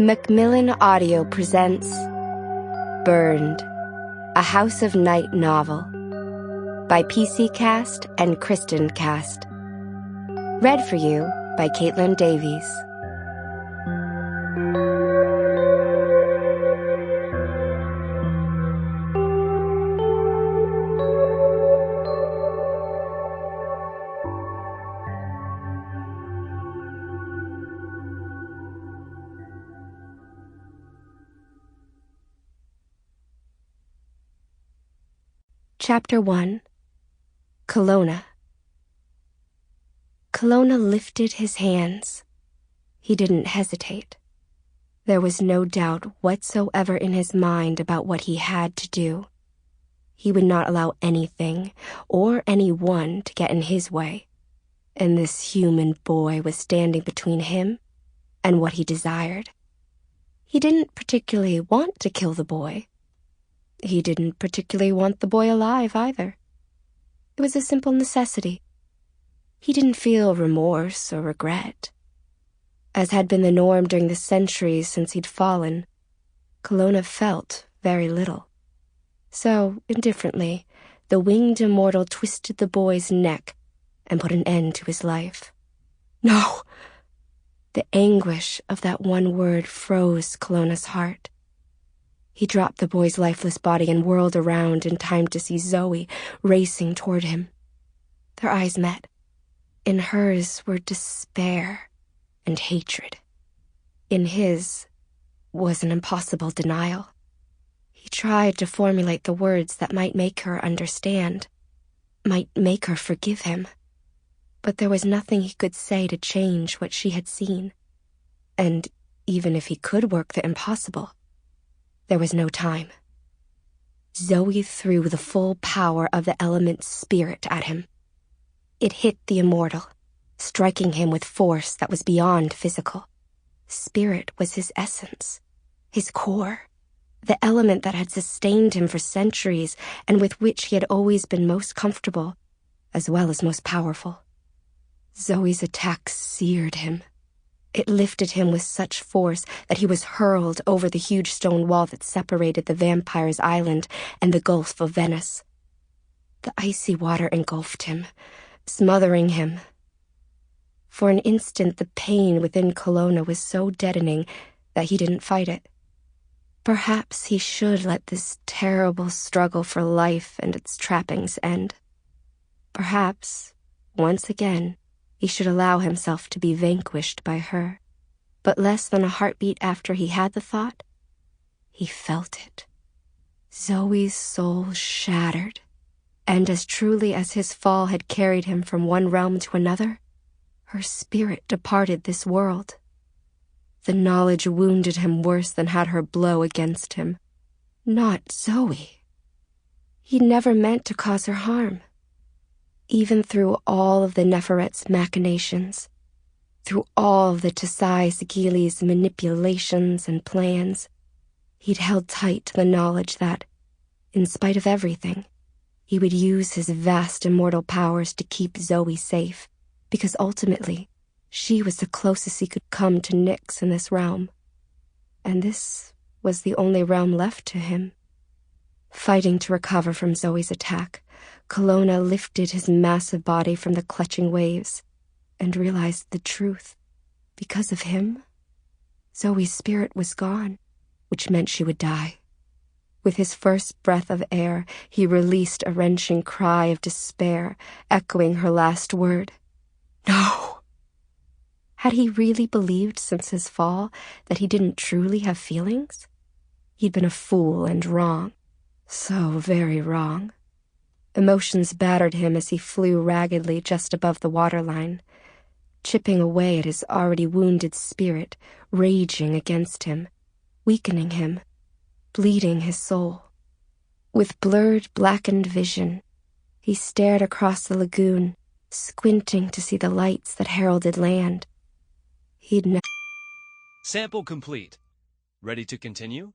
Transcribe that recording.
Macmillan Audio presents Burned, a House of Night novel by PC Cast and Kristin Cast. Read for you by Davies. Chapter 1. Kelowna. Kelowna lifted his hands. He didn't hesitate. There was no doubt whatsoever in his mind about what he had to do. He would not allow anything or anyone to get in his way, and this human boy was standing between him and what he desired. He didn't particularly want to kill the boy. He didn't particularly want the boy alive, either. It was a simple necessity. He didn't feel remorse or regret. As had been the norm during the centuries since he'd fallen, Kelowna felt very little. So, indifferently, the winged immortal twisted the boy's neck and put an end to his life. No! The anguish of that one word froze Kelowna's heart. He dropped the boy's lifeless body and whirled around in time to see Zoey racing toward him. Their eyes met. In hers were despair and hatred. In his was an impossible denial. He tried to formulate the words that might make her understand, might make her forgive him. But there was nothing he could say to change what she had seen. And even if he could work the impossible, there was no time. Zoey threw the full power of the element's spirit at him. It hit the immortal, striking him with force that was beyond physical. Spirit was his essence, his core, the element that had sustained him for centuries and with which he had always been most comfortable, as well as most powerful. Zoey's attack seared him. It lifted him with such force that he was hurled over the huge stone wall that separated the vampire's island and the Gulf of Venice. The icy water engulfed him, smothering him. For an instant, the pain within Kelowna was so deadening that he didn't fight it. Perhaps he should let this terrible struggle for life and its trappings end. Perhaps, once again, he should allow himself to be vanquished by her. But less than a heartbeat after he had the thought, he felt it. Zoey's soul shattered, and as truly as his fall had carried him from one realm to another, her spirit departed this world. The knowledge wounded him worse than had her blow against him. Not Zoey. He never meant to cause her harm. Even through all of the Neferet's machinations, through all of the Tesai Sagili's manipulations and plans, he'd held tight to the knowledge that, in spite of everything, he would use his vast immortal powers to keep Zoey safe, because ultimately, she was the closest he could come to Nyx in this realm. And this was the only realm left to him. Fighting to recover from Zoey's attack, Kelowna lifted his massive body from the clutching waves and realized the truth. Because of him, Zoey's spirit was gone, which meant she would die. With his first breath of air, he released a wrenching cry of despair, echoing her last word. No! Had he really believed since his fall that he didn't truly have feelings? He'd been a fool and wrong. So very wrong. Emotions battered him as he flew raggedly just above the waterline, chipping away at his already wounded spirit, raging against him, weakening him, bleeding his soul. With blurred, blackened vision, he stared across the lagoon, squinting to see the lights that heralded land. Sample complete. Ready to continue?